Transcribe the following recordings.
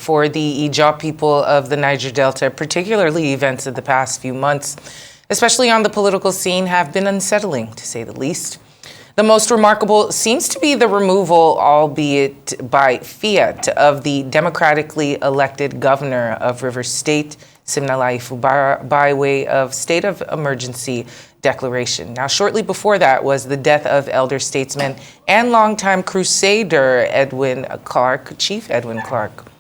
for the Ijaw people of the Niger Delta, particularly events of the past few months, especially on the political scene, have been unsettling, to say the least. The most remarkable seems to be the removal, albeit by fiat, of the democratically elected governor of Rivers State, Siminalayi by way of state of emergency declaration. Now, shortly before that was the death of elder statesman and longtime crusader Chief Edwin Clark.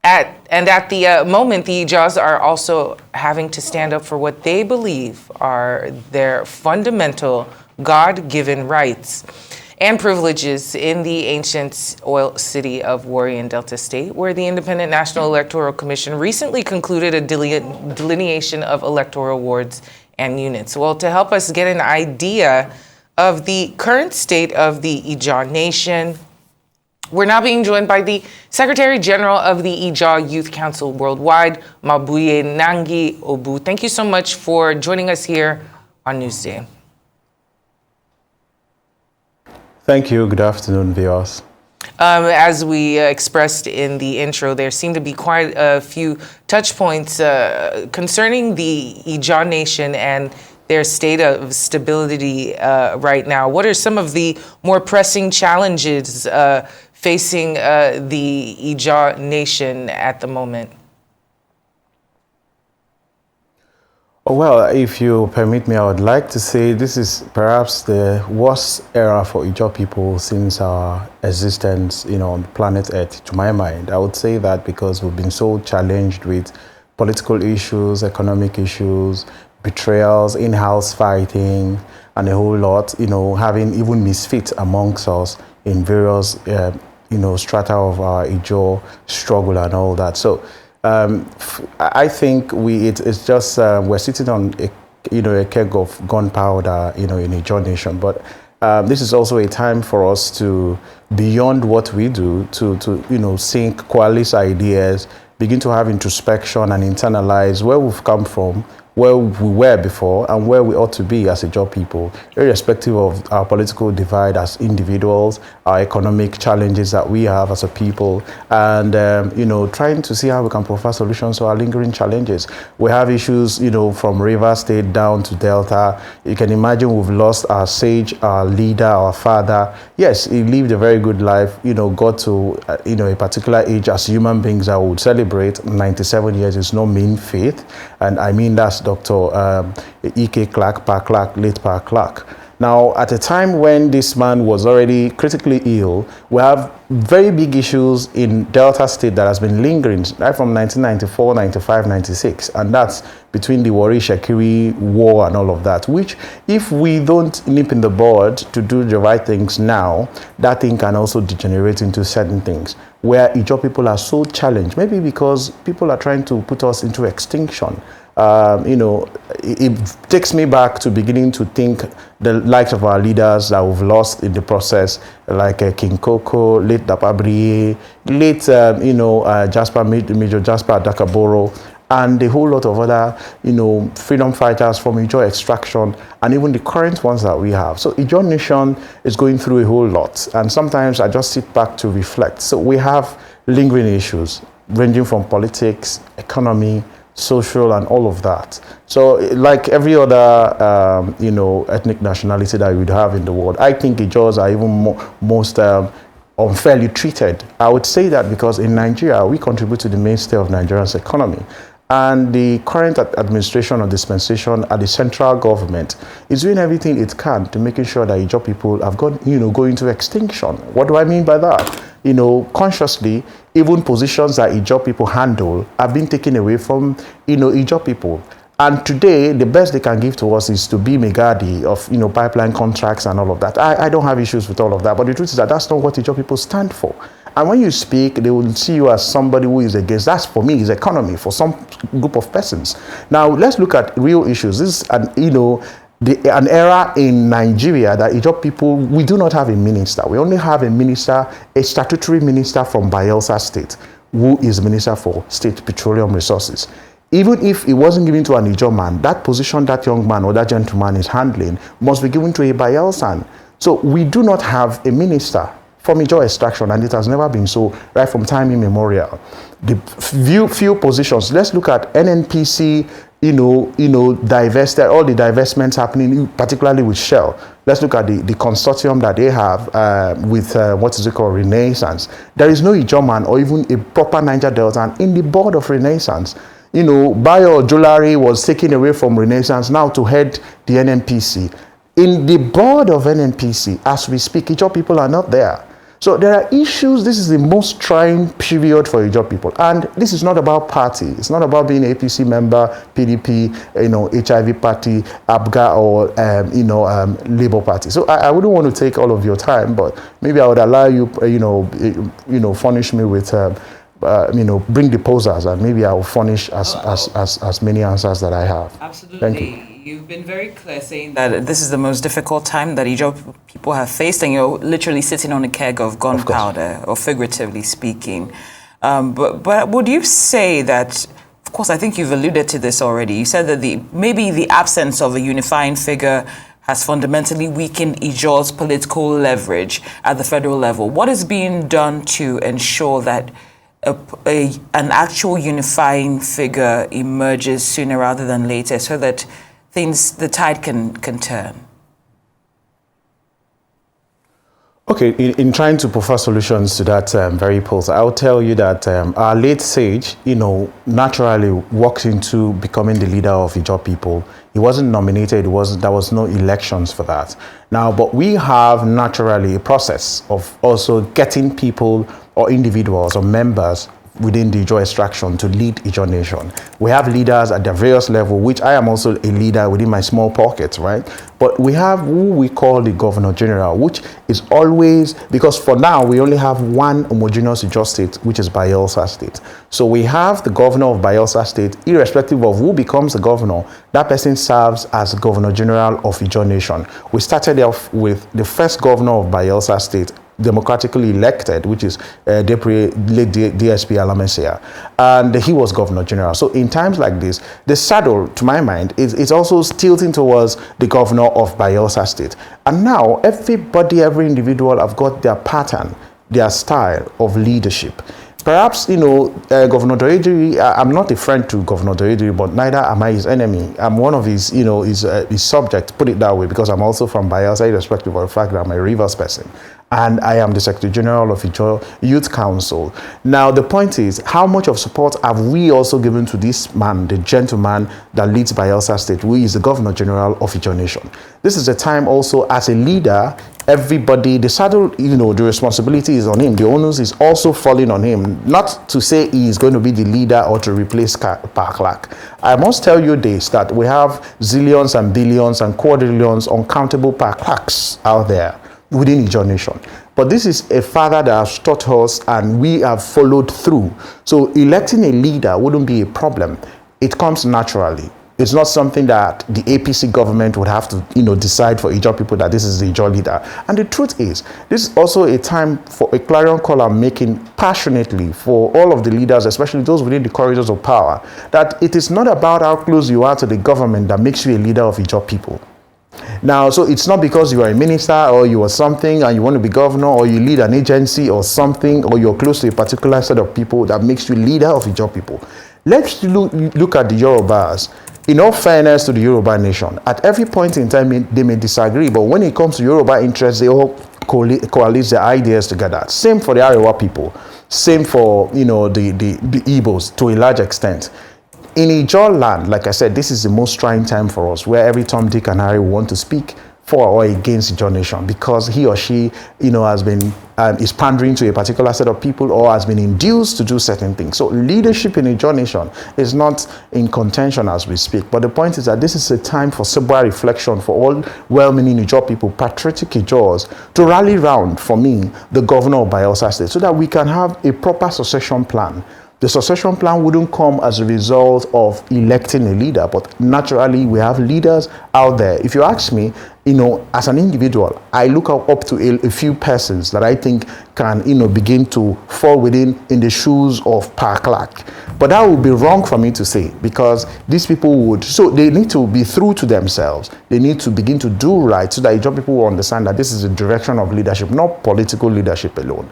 At the moment, the Ijaws are also having to stand up for what they believe are their fundamental God-given rights and privileges in the ancient oil city of Warri in Delta State, where the Independent National Electoral Commission recently concluded a delineation of electoral wards and units. Well, to help us get an idea of the current state of the Ijaw Nation, we're now being joined by the Secretary General of the Ijaw Youth Council Worldwide, Maobuye Nangi Obu. Thank you so much for joining us here on Newsday. Thank you. Good afternoon, viewers. As we expressed in the intro, there seem to be quite a few touch points concerning the Ijaw Nation and their state of stability right now. What are some of the more pressing challenges facing the Ijaw Nation at the moment? Well, if you permit me, I would like to say this is perhaps the worst era for Ijaw people since our existence, on planet Earth, to my mind. I would say that because we've been so challenged with political issues, economic issues, betrayals, in-house fighting, and a whole lot, having even misfits amongst us in various, strata of our Ijaw struggle and all that. So, I think it's just we're sitting on a keg of gunpowder in Ijaw Nation, but this is also a time for us to, beyond what we do, to think, coalesce ideas, begin to have introspection and internalize where we've come from, where we were before, and where we ought to be as Ijaw people, irrespective of our political divide as individuals, our economic challenges that we have as a people, and trying to see how we can provide solutions to our lingering challenges. We have issues, from Rivers State down to Delta. You can imagine we've lost our sage, our leader, our father. Yes, he lived a very good life, got to a particular age as human beings that would celebrate. 97 years is no mean feat, and I mean that's Dr. E.K. Clark, late Pa Clark. Now, at a time when this man was already critically ill, we have very big issues in Delta State that has been lingering right from 1994, 95, 96, and that's between the Warri-Shekiri war and all of that, which if we don't nip in the bud to do the right things now, that thing can also degenerate into certain things where Ijaw people are so challenged, maybe because people are trying to put us into extinction. It takes me back to beginning to think the likes of our leaders that we've lost in the process, like King Koko, late Dapabriye, late Major Jasper Dakaboro, and a whole lot of other, freedom fighters from Ijaw extraction, and even the current ones that we have. So Ijaw Nation is going through a whole lot, and sometimes I just sit back to reflect. So we have lingering issues ranging from politics, economy, social, and all of that. So like every other ethnic nationality that we would have in the world, I think Ijaws are even most unfairly treated. I would say that because in Nigeria we contribute to the mainstay of Nigeria's economy, and the current administration or dispensation at the central government is doing everything it can to making sure that Ijaw people have gone go into extinction. What do I mean by that? Consciously, even positions that Ijaw people handle have been taken away from, Ijaw people. And today, the best they can give to us is to be Megadi of, pipeline contracts and all of that. I don't have issues with all of that, but the truth is that that's not what Ijaw people stand for. And when you speak, they will see you as somebody who is against. That's, for me, is economy for some group of persons. Now, let's look at real issues. This is an era in Nigeria that Ijaw people, we do not have a minister. We only have a minister, a statutory minister from Bayelsa State, who is Minister for State Petroleum Resources. Even if it wasn't given to an Ijaw man, that position that young man or that gentleman is handling must be given to a Bayelsan. So we do not have a minister from Ijaw extraction, and it has never been so right from time immemorial. The few positions. Let's look at NNPC. Divested, all the divestments happening, particularly with Shell. Let's look at the consortium that they have with what is it called, Renaissance. There is no Ijaw man or even a proper Niger Delta in the board of Renaissance. Bayo Jolari was taken away from Renaissance now to head the NNPC. In the board of NNPC, as we speak, Ijaw people are not there. So there are issues. This is the most trying period for Ijaw people. And this is not about party. It's not about being an APC member, PDP, HIV party, ABGA, or, Labour Party. So I wouldn't want to take all of your time, but maybe I would allow you, furnish me with, bring the posers, and maybe I will furnish as many answers that I have. Absolutely. Thank you. You've been very clear saying that this is the most difficult time that Ijaw people have faced, and you're literally sitting on a keg of gunpowder, or figuratively speaking. But would you say that, of course, I think you've alluded to this already. You said that maybe the absence of a unifying figure has fundamentally weakened Ijaw's political leverage at the federal level. What is being done to ensure that an actual unifying figure emerges sooner rather than later, so that the tide can turn? Okay, in trying to prefer solutions to that very pulse, I'll tell you that our late sage, naturally walked into becoming the leader of Ijaw people. He wasn't nominated. There was no elections for that. Now, but we have naturally a process of also getting people or individuals or members within the Ijaw extraction to lead Ijaw Nation. We have leaders at the various levels, which I am also a leader within my small pocket, right? But we have who we call the Governor General, which is always, because for now we only have one homogeneous Ijaw state, which is Bayelsa State. So we have the governor of Bayelsa State, irrespective of who becomes the governor, that person serves as Governor General of Ijaw Nation. We started off with the first governor of Bayelsa State, democratically elected, which is late DSP Alamesia, and he was Governor General. So in times like this, the saddle, to my mind, is also tilting towards the governor of Bayelsa State. And now every individual have got their pattern, their style of leadership. Perhaps, Governor Doediri, I'm not a friend to Governor Doediri, but neither am I his enemy. I'm one of his, his subject, put it that way, because I'm also from Bayelsa, irrespective of the fact that I'm a Rivers person. And I am the Secretary General of Ijaw Youth Council. Now, the point is, how much of support have we also given to this man, the gentleman that leads Bayelsa State, who is the Governor General of Ijaw Nation? This is a time also, as a leader, everybody, the saddle, the responsibility is on him. The onus is also falling on him. Not to say he is going to be the leader or to replace Park. I must tell you this, that we have zillions and billions and quadrillions uncountable Parks out there within Ijaw Nation. But this is a father that has taught us, and we have followed through. So electing a leader wouldn't be a problem. It comes naturally. It's not something that the APC government would have to, decide for Ijaw people that this is the Ijaw leader. And the truth is, this is also a time for a clarion call I'm making passionately for all of the leaders, especially those within the corridors of power, that it is not about how close you are to the government that makes you a leader of Ijaw people. Now, so it's not because you are a minister or you are something and you want to be governor, or you lead an agency or something, or you're close to a particular set of people that makes you leader of Ijaw people. Let's look at the Yorubas. In all fairness to the Yoruba nation, at every point in time they may disagree, but when it comes to Yoruba interests, they all coalesce their ideas together. Same for the Arewa people. Same for the Igbos to a large extent. In Ijaw land, like I said, this is the most trying time for us, where every Tom, Dick, and Harry want to speak for or against Ijaw Nation, because he or she, has been is pandering to a particular set of people, or has been induced to do certain things. So leadership in Ijaw Nation is not in contention as we speak. But the point is that this is a time for sober reflection for all well-meaning Ijaw people, patriotic Ijaws, to rally round, for me, the governor of Bayelsa State, so that we can have a proper succession plan. The succession plan wouldn't come as a result of electing a leader, but naturally we have leaders out there. If you ask me, as an individual, I look up to a few persons that I think can, begin to fall in the shoes of Park. But that would be wrong for me to say, because these people would, so they need to be true to themselves. They need to begin to do right so that Ijaw people will understand that this is a direction of leadership, not political leadership alone.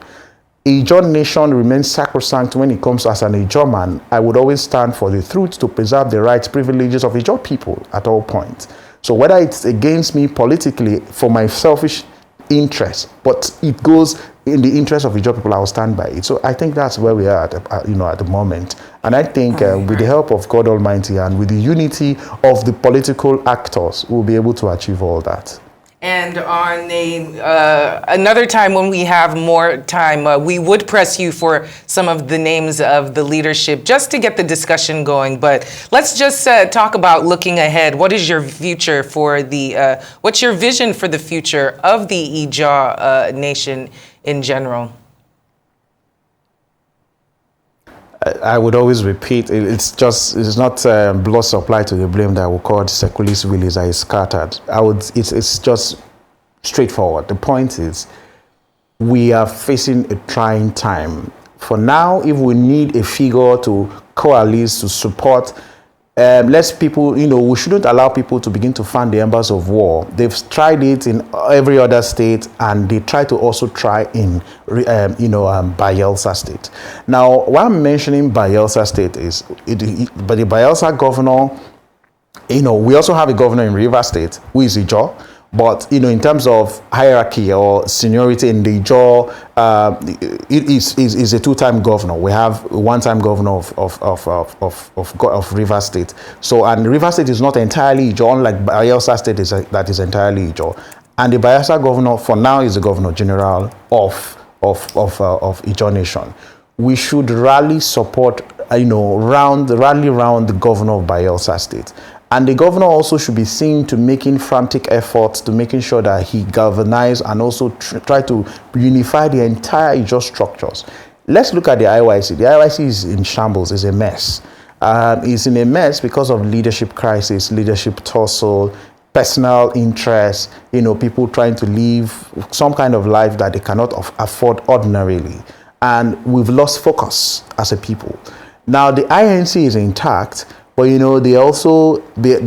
Ijaw Nation remains sacrosanct when it comes as an Ijaw man. I would always stand for the truth to preserve the rights, privileges of Ijaw people at all points. So whether it's against me politically for my selfish interest, but it goes in the interest of Ijaw people, I will stand by it. So I think that's where we are at the moment. And I think with the help of God Almighty and with the unity of the political actors, we'll be able to achieve all that. And on another time when we have more time, we would press you for some of the names of the leadership just to get the discussion going. But let's just talk about looking ahead. What is your future for the, what's your vision for the future of the Ijaw Nation in general? I would always repeat, it's not blood supply to the blame that will cause secularist willies that is scattered. It's just straightforward. The point is, we are facing a trying time. For now, if we need a figure to coalesce, to support, we shouldn't allow people to begin to fan the embers of war. They've tried it in every other state, and they try to also try in, Bayelsa State. Now, why I'm mentioning Bayelsa State is, but the Bayelsa governor, we also have a governor in Rivers State who is Ijaw. But in terms of hierarchy or seniority in the Ijaw, it is a two-time governor. We have a one-time governor of Rivers State. So, and Rivers State is not entirely Ijaw, unlike Bayelsa State that is entirely Ijaw. And the Bayelsa governor for now is the Governor General of Ijaw Nation. We should rally support, rally around the governor of Bayelsa State. And the governor also should be seen to making frantic efforts to making sure that he galvanizes and also try to unify the entire Ijaw structures. Let's look at the IYC. The IYC is in shambles, is a mess. It's in a mess because of leadership crisis, leadership tussle, personal interests, people trying to live some kind of life that they cannot afford ordinarily. And we've lost focus as a people. Now, the INC is intact, but they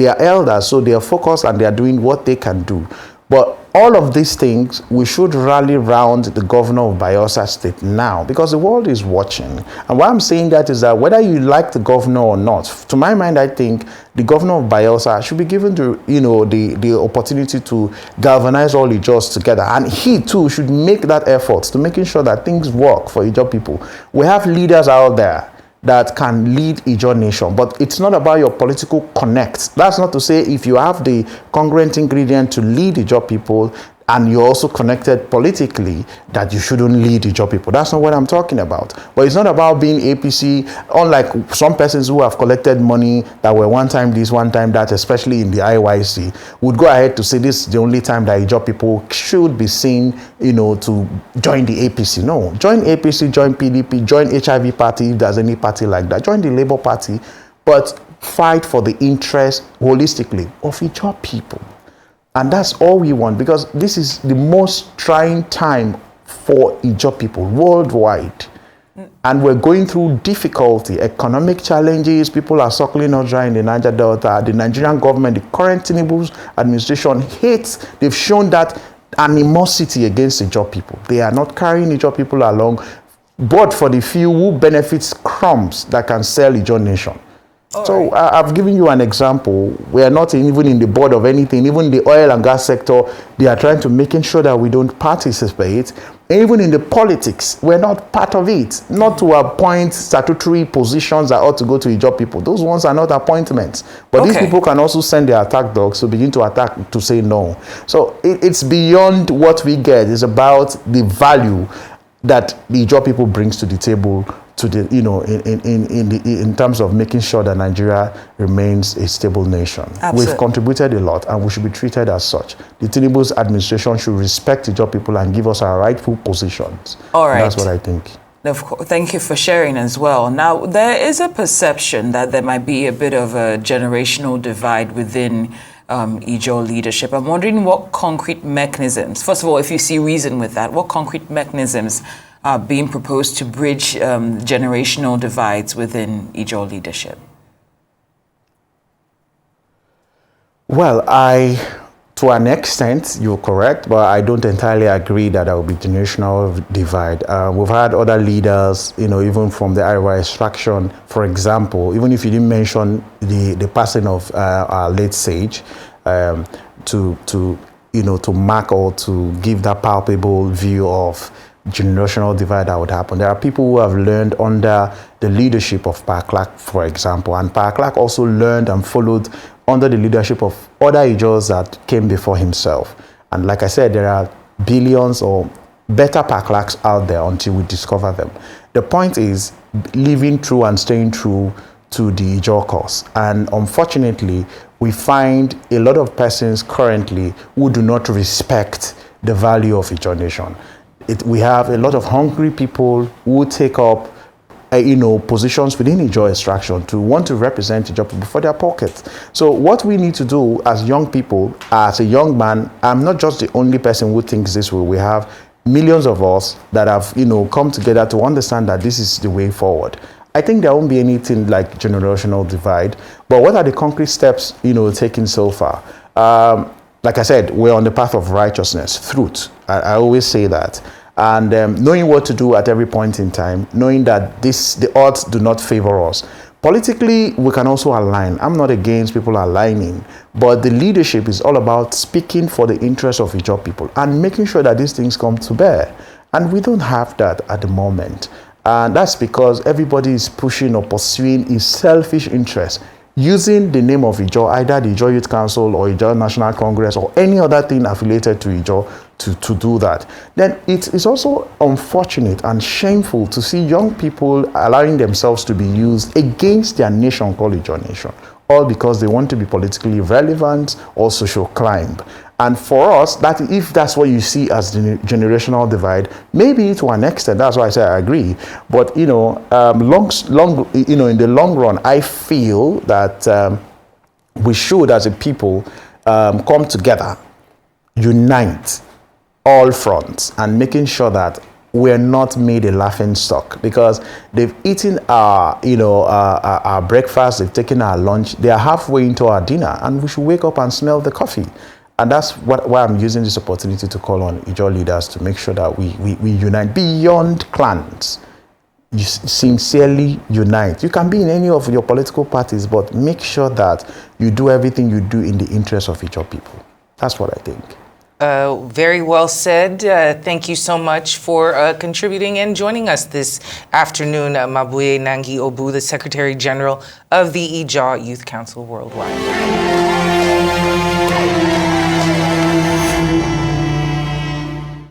are elders, so they are focused and they are doing what they can do. But all of these things, we should rally around the governor of Bayelsa State now, because the world is watching. And why I'm saying that is that whether you like the governor or not, to my mind, I think the governor of Bayelsa should be given the opportunity to galvanize all Ijaws together. And he too should make that effort to making sure that things work for Ijaw people. We have leaders out there that can lead Ijaw Nation, but it's not about your political connect. That's not to say if you have the congruent ingredient to lead Ijaw people and you're also connected politically, that you shouldn't lead Ijaw people. That's not what I'm talking about. But it's not about being APC, unlike some persons who have collected money that were one time this, one time that, especially in the IYC, would go ahead to say this is the only time that Ijaw people should be seen, to join the APC. No, join APC, join PDP, join HIV party, if there's any party like that, join the Labour Party, but fight for the interest holistically of Ijaw people. And that's all we want, because this is the most trying time for Ijaw people worldwide. And we're going through difficulty, economic challenges. People are suckling us dry in the Niger Delta. The Nigerian government, the current Tinubu's administration hates. They've shown that animosity against Ijaw people. They are not carrying Ijaw people along, but for the few who benefits crumbs that can sell Ijaw Nation. So I've given you an example. We are not even in the board of anything. Even the oil and gas sector, they are trying to making sure that we don't participate. Even in the politics, we're not part of it. Not to appoint statutory positions that ought to go to Ijaw people. Those ones are not appointments. But these people can also send their attack dogs to begin to attack, to say no. So it's beyond what we get. It's about the value that the Ijaw people brings to the table, to the in terms of making sure that Nigeria remains a stable nation. Absolutely. We've contributed a lot, and we should be treated as such. The Tinubu's administration should respect Ijaw people and give us our rightful positions. All right, and that's what I think. Of course, thank you for sharing as well. Now, there is a perception that there might be a bit of a generational divide within Ijaw leadership. I'm wondering what concrete mechanisms, first of all, if you see reason with that, what concrete mechanisms being proposed to bridge generational divides within Ijaw leadership? Well, to an extent, you're correct, but I don't entirely agree that there will be generational divide. We've had other leaders, even from the Iowa extraction, for example, even if you didn't mention the passing of our late sage, to mark or to give that palpable view of generational divide that would happen. There are people who have learned under the leadership of Pa Clark, for example, and Pa Clark also learned and followed under the leadership of other Ijaws that came before himself. And like I said, there are billions or better Pa Clarks out there until we discover them. The point is living true and staying true to the Ijaw cause. And unfortunately, we find a lot of persons currently who do not respect the value of Ijaw Nation. We have a lot of hungry people who take up positions within Ijaw extraction to want to represent Ijaw people for their pockets. So what we need to do as young people, as a young man, I'm not just the only person who thinks this way. We have millions of us that have come together to understand that this is the way forward. I think there won't be anything like generational divide, but what are the concrete steps taken so far? Like I said, we're on the path of righteousness, truth. I always say that. And knowing what to do at every point in time, knowing that the odds do not favor us. Politically, we can also align. I'm not against people aligning, but the leadership is all about speaking for the interests of Ijaw people and making sure that these things come to bear. And we don't have that at the moment. And that's because everybody is pushing or pursuing his selfish interests, using the name of Ijaw, either the Ijaw Youth Council or Ijaw National Congress or any other thing affiliated to Ijaw to do that. Then it is also unfortunate and shameful to see young people allowing themselves to be used against their nation called Ijaw Nation, all because they want to be politically relevant or social climb. And for us, that if that's what you see as the generational divide, maybe to an extent, that's why I say I agree. But in the long run, I feel that we should, as a people, come together, unite all fronts, and making sure that we're not made a laughing stock, because they've eaten our breakfast, they've taken our lunch, they are halfway into our dinner, and we should wake up and smell the coffee. And that's why I'm using this opportunity to call on Ijaw leaders to make sure that we unite beyond clans. You sincerely unite. You can be in any of your political parties, but make sure that you do everything you do in the interest of Ijaw people. That's what I think. Very well said. Thank you so much for contributing and joining us this afternoon, Maobuye Nangi Obu, the Secretary General of the Ijaw Youth Council Worldwide.